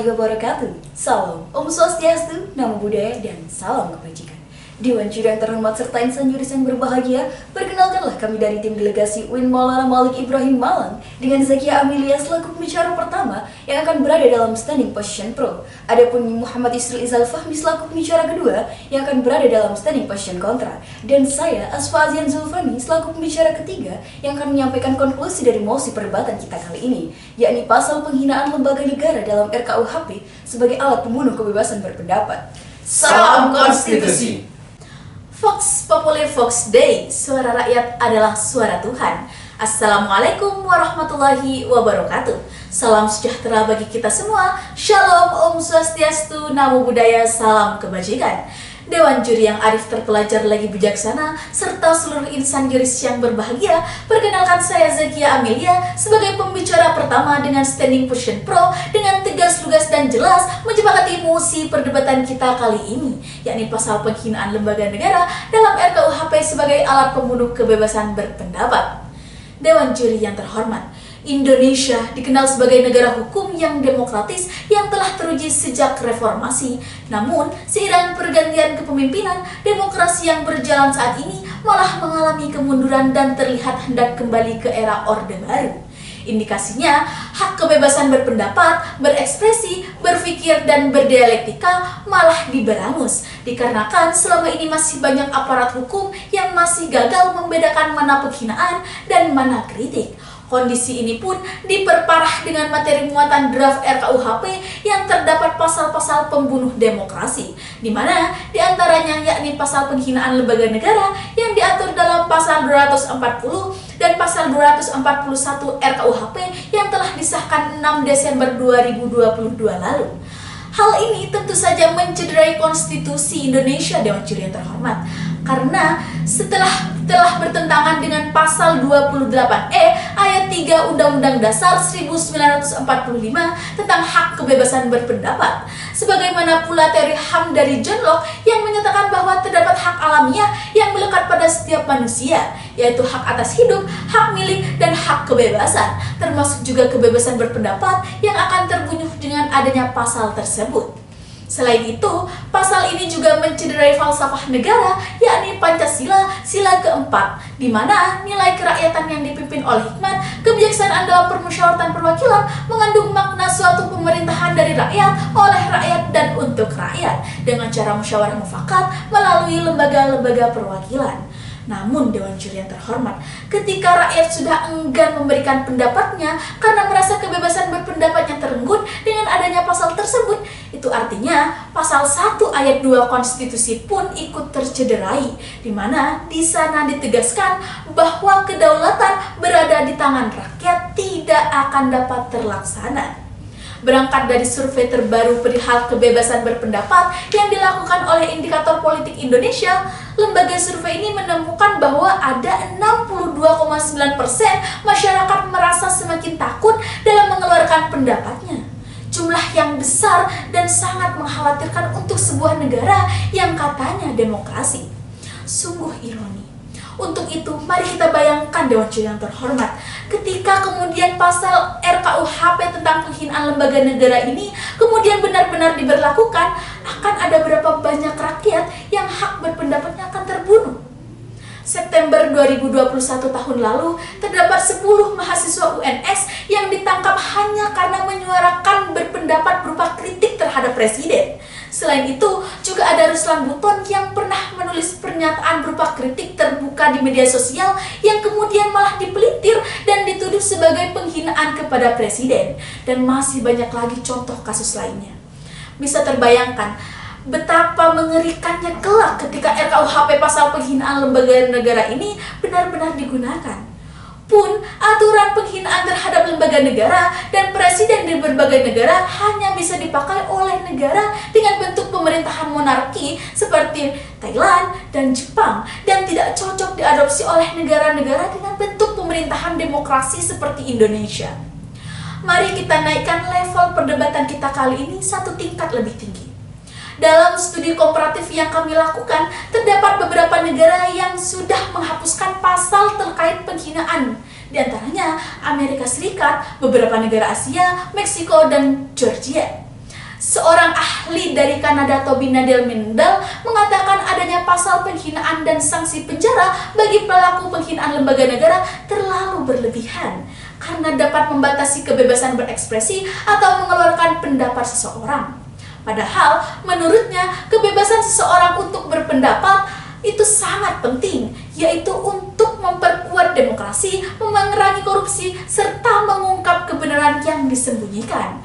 warahmatullahi wabarakatuh. Salam Om Swastiastu, Namo Buddhaya, dan salam kebajikan. Dewan Juri yang terhormat serta insan juris yang berbahagia, perkenalkanlah kami dari tim delegasi UIN Maulana Malik Ibrahim Malang dengan Zakia Amelia selaku pembicara pertama yang akan berada dalam standing position pro. Adapun Muhammad Isril Izal Fahmi selaku pembicara kedua yang akan berada dalam standing position kontra. Dan saya, Asfa Azian Zulfani, selaku pembicara ketiga yang akan menyampaikan konklusi dari mosi perdebatan kita kali ini, yakni pasal penghinaan lembaga negara dalam RKUHP sebagai alat pembunuh kebebasan berpendapat. Salam konstitusi. Vox Populi Vox Dei, suara rakyat adalah suara Tuhan. Assalamualaikum warahmatullahi wabarakatuh. Salam sejahtera bagi kita semua. Shalom, Om Swastiastu, Namo Buddhaya, salam kebajikan. Dewan Juri yang arif, terpelajar, lagi bijaksana, serta seluruh insan juris yang berbahagia, perkenalkan saya Zakia Amelia sebagai pembicara pertama dengan standing position pro dengan tegas, lugas, dan jelas menyepakati mosi perdebatan kita kali ini, yakni pasal penghinaan lembaga negara dalam RKUHP sebagai alat pembunuh kebebasan berpendapat. Dewan Juri yang terhormat, Indonesia dikenal sebagai negara hukum yang demokratis yang telah teruji sejak reformasi. Namun, seiring pergantian kepemimpinan, demokrasi yang berjalan saat ini malah mengalami kemunduran dan terlihat hendak kembali ke era Orde Baru. Indikasinya, hak kebebasan berpendapat, berekspresi, berpikir, dan berdialektika malah diberangus, dikarenakan selama ini masih banyak aparat hukum yang masih gagal membedakan mana penghinaan dan mana kritik. Kondisi ini pun diperparah dengan materi muatan draft RKUHP yang terdapat pasal-pasal pembunuh demokrasi, di mana diantaranya yakni pasal penghinaan lembaga negara yang diatur dalam pasal 240 dan pasal 241 RKUHP yang telah disahkan 6 Desember 2022 lalu. Hal ini tentu saja mencederai konstitusi Indonesia, Dewan Juri yang terhormat, karena setelah bertentangan dengan pasal 28E ayat 3 Undang-Undang Dasar 1945 tentang hak kebebasan berpendapat. Sebagaimana pula teori HAM dari John Locke yang menyatakan bahwa terdapat hak alamiah yang melekat pada setiap manusia, yaitu hak atas hidup, hak milik, dan hak kebebasan, termasuk juga kebebasan berpendapat yang akan terbunuh dengan adanya pasal tersebut. Selain itu, pasal ini juga mencederai falsafah negara, yakni Pancasila, sila keempat, di mana nilai kerakyatan yang dipimpin oleh hikmat, kebijaksanaan dalam permusyawaratan perwakilan mengandung makna suatu pemerintahan dari rakyat, oleh rakyat, dan untuk rakyat, dengan cara musyawarah mufakat melalui lembaga-lembaga perwakilan. Namun, Dewan Juri yang terhormat, ketika rakyat sudah enggan memberikan pendapatnya karena merasa kebebasan berpendapatnya terenggut dengan adanya pasal tersebut, itu artinya pasal 1 ayat 2 konstitusi pun ikut tercederai, di mana di sana ditegaskan bahwa kedaulatan berada di tangan rakyat tidak akan dapat terlaksana. Berangkat dari survei terbaru perihal kebebasan berpendapat yang dilakukan oleh Indikator Politik Indonesia, lembaga survei ini menemukan bahwa ada 62,9% masyarakat merasa semakin takut dalam mengeluarkan pendapatnya. Jumlah yang besar dan sangat mengkhawatirkan untuk sebuah negara yang katanya demokrasi. Sungguh ironi. Untuk itu, mari kita bayangkan, Dewan Juri yang terhormat, ketika kemudian pasal RKUHP tentang penghinaan lembaga negara ini kemudian benar-benar diberlakukan, akan ada berapa banyak rakyat yang hak berpendapatnya akan terbunuh. September 2021 tahun lalu, terdapat 10 mahasiswa UNS yang ditangkap hanya karena menyuarakan berpendapat berupa kritik terhadap presiden. Selain itu, juga ada Ruslan Buton yang pernah menulis pernyataan berupa kritik terbuka di media sosial yang kemudian malah dipelintir dan dituduh sebagai penghinaan kepada presiden. Dan masih banyak lagi contoh kasus lainnya. Bisa terbayangkan betapa mengerikannya kelak ketika RKUHP pasal penghinaan lembaga negara ini benar-benar digunakan. Pun, aturan penghinaan terhadap lembaga negara dan presiden di berbagai negara hanya bisa dipakai oleh negara dengan bentuk pemerintahan monarki seperti Thailand dan Jepang, dan tidak cocok diadopsi oleh negara-negara dengan bentuk pemerintahan demokrasi seperti Indonesia. Mari kita naikkan level perdebatan kita kali ini satu tingkat lebih tinggi. Dalam studi komparatif yang kami lakukan, terdapat beberapa negara yang sudah menghapuskan pasal terkait penghinaan. Di antaranya Amerika Serikat, beberapa negara Asia, Meksiko, dan Georgia. Seorang ahli dari Kanada, Toby Nadel Mendel, mengatakan adanya pasal penghinaan dan sanksi penjara bagi pelaku penghinaan lembaga negara terlalu berlebihan karena dapat membatasi kebebasan berekspresi atau mengeluarkan pendapat seseorang. Padahal menurutnya kebebasan seseorang untuk berpendapat itu sangat penting, yaitu untuk memperkuat demokrasi, memerangi korupsi, serta mengungkap kebenaran yang disembunyikan.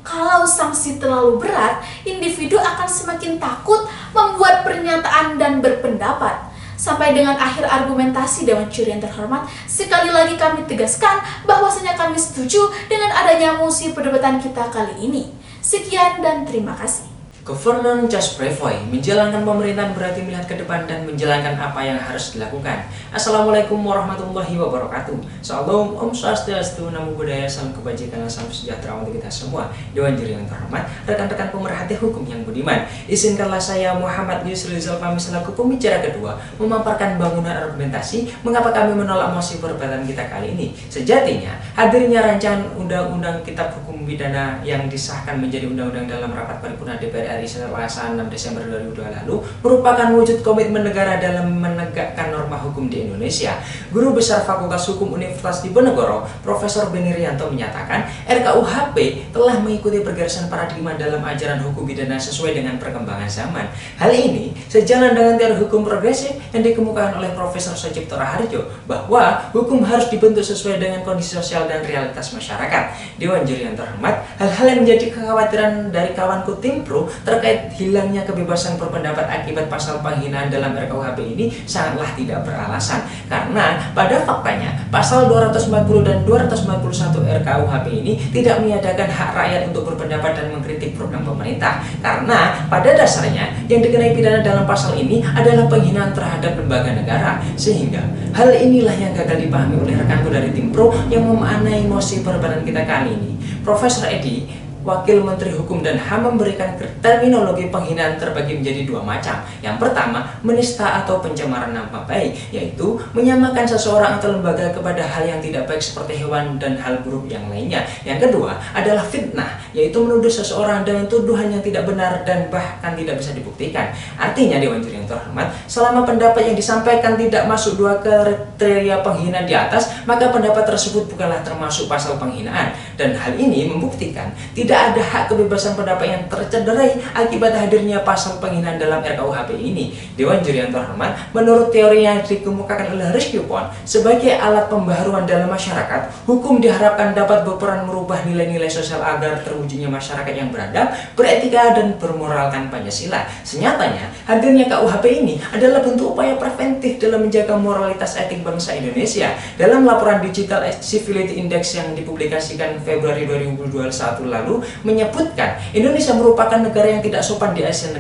Kalau sanksi terlalu berat, individu akan semakin takut membuat pernyataan dan berpendapat. Sampai dengan akhir argumentasi Dewan Juri yang terhormat, sekali lagi kami tegaskan bahwasanya kami setuju dengan adanya mosi perdebatan kita kali ini. Sekian dan terima kasih. Governor Just Prevoy menjalankan pemerintahan berarti melihat ke depan dan menjalankan apa yang harus dilakukan. Assalamualaikum warahmatullahi wabarakatuh. Salam, Om Swastiastu, Namo Buddhaya, salam kebajikan, salam sejahtera untuk kita semua. Dewan Juri yang terhormat, rekan-rekan pemerhati hukum yang budiman, izinkanlah saya Muhammad Yusril Zalfami selaku pembicara kedua memaparkan bangunan argumentasi mengapa kami menolak mosi perdebatan kita kali ini. Sejatinya, hadirnya rancangan undang-undang kitab hukum pidana yang disahkan menjadi undang-undang dalam rapat paripurna DPR RI Selasa 6 Desember 2002 lalu merupakan wujud komitmen negara dalam menegakkan norma hukum di Indonesia. Guru Besar Fakultas Hukum Universitas Diponegoro, Profesor Beni Rianto menyatakan RKUHP telah mengikuti pergerakan paradigma dalam ajaran hukum pidana sesuai dengan perkembangan zaman. Hal ini sejalan dengan teori hukum progresif yang dikemukakan oleh Profesor Sojipto Raharjo bahwa hukum harus dibentuk sesuai dengan kondisi sosial dan realitas masyarakat. Dewan Juri yang terhormat, hal-hal yang menjadi kekhawatiran dari kawanku Tim Pro terkait hilangnya kebebasan berpendapat akibat pasal penghinaan dalam RKUHP ini sangatlah tidak beralasan, karena pada faktanya pasal 240 dan 241 RKUHP ini tidak meniadakan hak rakyat untuk berpendapat dan mengkritik program pemerintah, karena pada dasarnya yang dikenai pidana dalam pasal ini adalah penghinaan terhadap lembaga negara, sehingga hal inilah yang gagal dipahami oleh rekanku dari Tim Pro yang memaknai mosi perdebatan kita kali ini. Profesor Edi, Wakil Menteri Hukum dan HAM, memberikan terminologi penghinaan terbagi menjadi dua macam. Yang pertama, menista atau pencemaran nama baik, yaitu menyamakan seseorang atau lembaga kepada hal yang tidak baik seperti hewan dan hal buruk yang lainnya. Yang kedua adalah fitnah, yaitu menuduh seseorang dengan tuduhan yang tidak benar dan bahkan tidak bisa dibuktikan. Artinya, Dewan Juri yang terhormat, selama pendapat yang disampaikan tidak masuk dua kriteria penghinaan di atas, maka pendapat tersebut bukanlah termasuk pasal penghinaan. Dan hal ini membuktikan tidak ada hak kebebasan pendapat yang tercederai akibat hadirnya pasal penghinaan dalam RKUHP ini. Dewan Juri yang terhormat, menurut teori yang dikemukakan oleh Rizky Pon sebagai alat pembaharuan dalam masyarakat, hukum diharapkan dapat berperan merubah nilai-nilai sosial agar terwujudnya masyarakat yang beradab, beretika, dan bermoralkan Pancasila. Senyatanya, hadirnya KUHP ini adalah bentuk upaya preventif dalam menjaga moralitas etik bangsa Indonesia. Dalam laporan Digital Civility Index yang dipublikasikan Februari 2021 lalu, menyebutkan Indonesia merupakan negara yang tidak sopan di Asia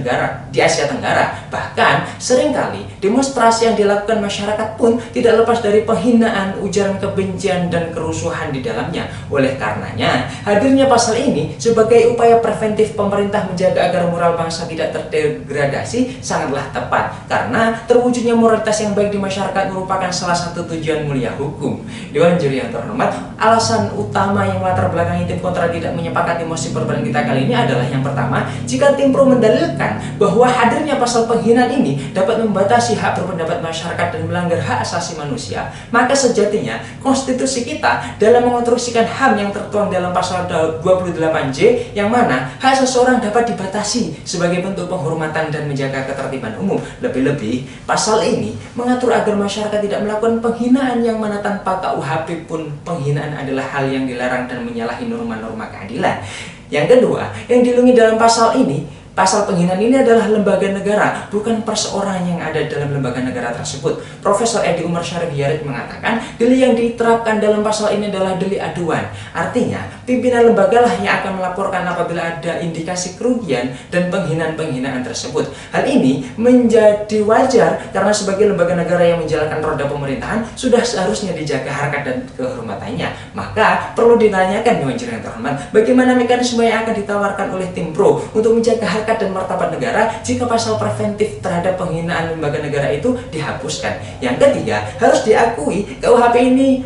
Tenggara. Bahkan seringkali demonstrasi yang dilakukan masyarakat pun tidak lepas dari penghinaan, ujaran kebencian, dan kerusuhan di dalamnya. Oleh karenanya, hadirnya pasal ini sebagai upaya preventif pemerintah menjaga agar moral bangsa tidak terdegradasi sangatlah tepat, karena terwujudnya moralitas yang baik di masyarakat merupakan salah satu tujuan mulia hukum. Dewan Juri yang terhormat, alasan utama yang melatar belakangi tim kontra tidak menyepakati mosi perdebatan kita kali ini adalah yang pertama, jika Tim Pro mendalilkan bahwa hadirnya pasal penghinaan ini dapat membatasi hak berpendapat masyarakat dan melanggar hak asasi manusia, maka sejatinya konstitusi kita dalam mengonstruksikan HAM yang tertuang dalam pasal 28J yang mana hak seseorang dapat dibatasi sebagai bentuk penghormatan dan menjaga ketertiban umum. Lebih-lebih, pasal ini mengatur agar masyarakat tidak melakukan penghinaan yang mana tanpa KUHP pun penghinaan adalah hal yang dilarang dan menyalahi norma-norma keadilan. Yang kedua, yang dilindungi dalam pasal ini, pasal penghinaan ini adalah lembaga negara, bukan perseorangan yang ada dalam lembaga negara tersebut. Profesor Edi Umar Syarif Hidayat mengatakan, delik yang diterapkan dalam pasal ini adalah delik aduan. Artinya, pimpinan lembaga lah yang akan melaporkan apabila ada indikasi kerugian dan penghinaan-penghinaan tersebut. Hal ini menjadi wajar karena sebagai lembaga negara yang menjalankan roda pemerintahan sudah seharusnya dijaga harkat dan kehormatannya. Maka perlu ditanyakan Dewan Juri yang terhormat, bagaimana mekanisme yang akan ditawarkan oleh Tim Pro untuk menjaga harkat dan martabat negara jika pasal preventif terhadap penghinaan lembaga negara itu dihapuskan. Yang ketiga, harus diakui KUHP ini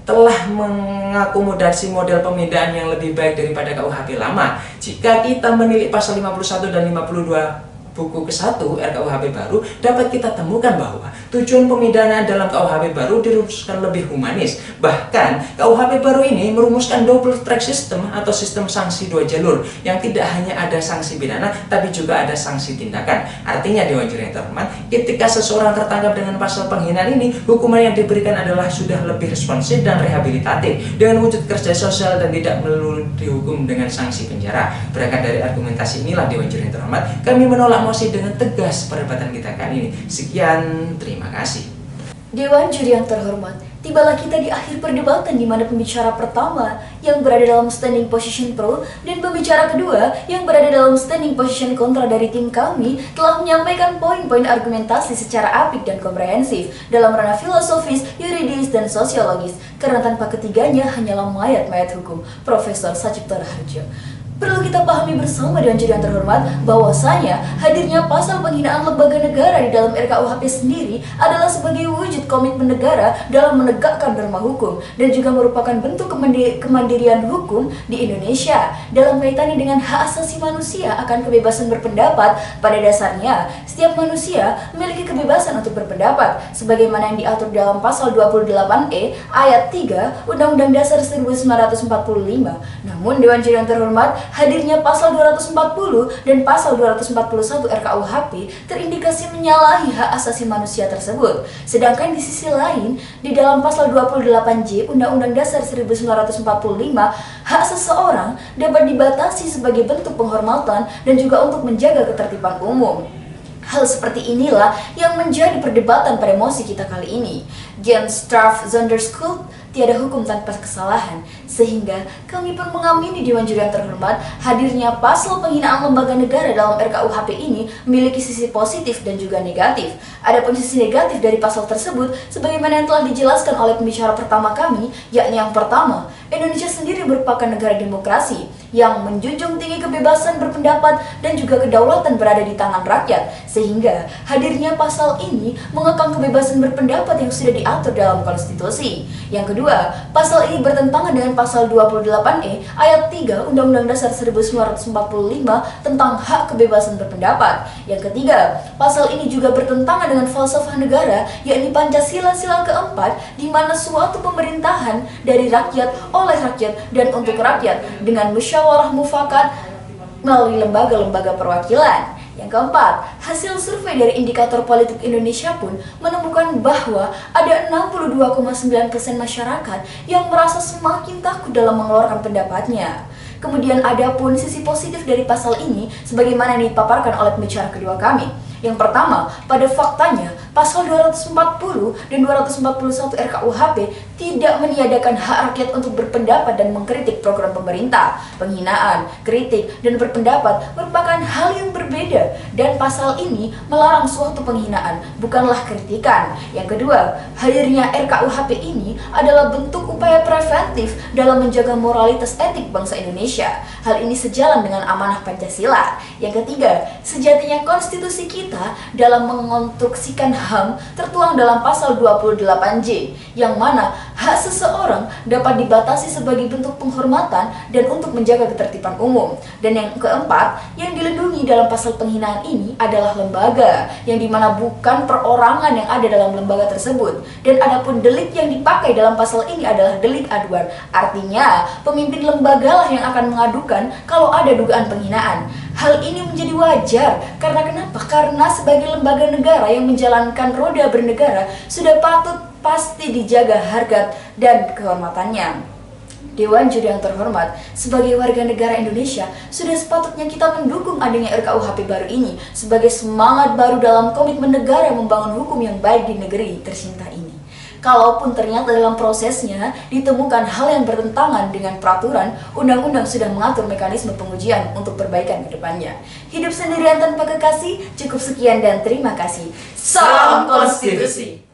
telah mengakomodasi model pemindaan yang lebih baik daripada KUHP lama. Jika kita menilik pasal 51 dan 52 buku ke-1 RKUHP baru, dapat kita temukan bahwa tujuan pemindahan dalam KUHP baru dirumuskan lebih humanis. Bahkan KUHP baru ini merumuskan double track system atau sistem sanksi dua jalur, yang tidak hanya ada sanksi pidana tapi juga ada sanksi tindakan. Artinya, Dewan Juri yang terhormat, ketika seseorang tertangkap dengan pasal penghinaan ini, hukuman yang diberikan adalah sudah lebih responsif dan rehabilitatif dengan wujud kerja sosial dan tidak melulu dihukum dengan sanksi penjara. Berangkat dari argumentasi inilah, Dewan Juri yang terhormat, kami menolak mosi dengan tegas perdebatan kita kali ini. Sekian, terima kasih. Dewan Juri yang terhormat, tibalah kita di akhir perdebatan di mana pembicara pertama yang berada dalam standing position pro dan pembicara kedua yang berada dalam standing position kontra dari tim kami telah menyampaikan poin-poin argumentasi secara apik dan komprehensif dalam ranah filosofis, yuridis, dan sosiologis, karena tanpa ketiganya hanyalah mayat-mayat hukum. Profesor Sacipto Raharjo. Perlu kita pahami bersama, Dewan Juri yang terhormat, bahwasanya hadirnya pasal penghinaan lembaga negara di dalam RKUHP sendiri adalah sebagai wujud komitmen negara dalam menegakkan norma hukum dan juga merupakan bentuk kemandirian hukum di Indonesia dalam kaitannya dengan hak asasi manusia akan kebebasan berpendapat. Pada dasarnya, setiap manusia memiliki kebebasan untuk berpendapat sebagaimana yang diatur dalam pasal 28E ayat 3 Undang-Undang Dasar 1945. Namun, Dewan Juri yang terhormat, hadirnya pasal 240 dan pasal 241 RKUHP terindikasi menyalahi hak asasi manusia tersebut. Sedangkan di sisi lain, di dalam pasal 28J Undang-Undang Dasar 1945, hak seseorang dapat dibatasi sebagai bentuk penghormatan dan juga untuk menjaga ketertiban umum. Hal seperti inilah yang menjadi perdebatan pada mosi kita kali ini. Gens straf zonder schuld, tiada hukum tanpa kesalahan, sehingga kami pun mengamini, Dewan Juri yang terhormat, hadirnya pasal penghinaan lembaga negara dalam RKUHP ini memiliki sisi positif dan juga negatif. Adapun sisi negatif dari pasal tersebut, sebagaimana yang telah dijelaskan oleh pembicara pertama kami, yakni yang pertama, Indonesia sendiri merupakan negara demokrasi yang menjunjung tinggi kebebasan berpendapat dan juga kedaulatan berada di tangan rakyat, sehingga hadirnya pasal ini mengekang kebebasan berpendapat yang sudah diatur dalam konstitusi. Yang kedua, pasal ini bertentangan dengan pasal 28E ayat 3 Undang-Undang Dasar 1945 tentang hak kebebasan berpendapat. Yang ketiga, pasal ini juga bertentangan dengan falsafah negara, yakni Pancasila sila keempat, di mana suatu pemerintahan dari rakyat, oleh rakyat, dan untuk rakyat dengan musyawarah mufakat melalui lembaga-lembaga perwakilan. Yang keempat, hasil survei dari Indikator Politik Indonesia pun menemukan bahwa ada 62,9% masyarakat yang merasa semakin takut dalam mengeluarkan pendapatnya. Kemudian ada pun sisi positif dari pasal ini sebagaimana yang dipaparkan oleh pembicara kedua kami. Yang pertama, pada faktanya, pasal 240 dan 241 RKUHP tidak meniadakan hak rakyat untuk berpendapat dan mengkritik program pemerintah. Penghinaan, kritik, dan berpendapat merupakan hal yang berbeda, dan pasal ini melarang suatu penghinaan, bukanlah kritikan. Yang kedua, hadirnya RKUHP ini adalah bentuk upaya preventif dalam menjaga moralitas etik bangsa Indonesia. Hal ini sejalan dengan amanah Pancasila. Yang ketiga, sejatinya konstitusi kita dalam mengonstruksikan HAM tertuang dalam pasal 28J, yang mana hak seseorang dapat dibatasi sebagai bentuk penghormatan dan untuk menjaga ketertiban umum. Dan yang keempat, yang dilindungi dalam pasal penghinaan ini adalah lembaga, yang dimana bukan perorangan yang ada dalam lembaga tersebut. Dan adapun delik yang dipakai dalam pasal ini adalah delik aduan. Artinya, pemimpin lembaga lah yang akan mengadukan kalau ada dugaan penghinaan. Hal ini menjadi wajar, karena kenapa? Karena sebagai lembaga negara yang menjalankan roda bernegara, sudah patut pasti dijaga harkat dan kehormatannya. Dewan Juri yang terhormat, sebagai warga negara Indonesia, sudah sepatutnya kita mendukung adanya RKUHP baru ini sebagai semangat baru dalam komitmen negara membangun hukum yang baik di negeri tercinta ini. Kalaupun ternyata dalam prosesnya ditemukan hal yang bertentangan dengan peraturan, undang-undang sudah mengatur mekanisme pengujian untuk perbaikan ke depannya. Hidup sendirian tanpa kekasih, cukup sekian dan terima kasih. Salam Konstitusi!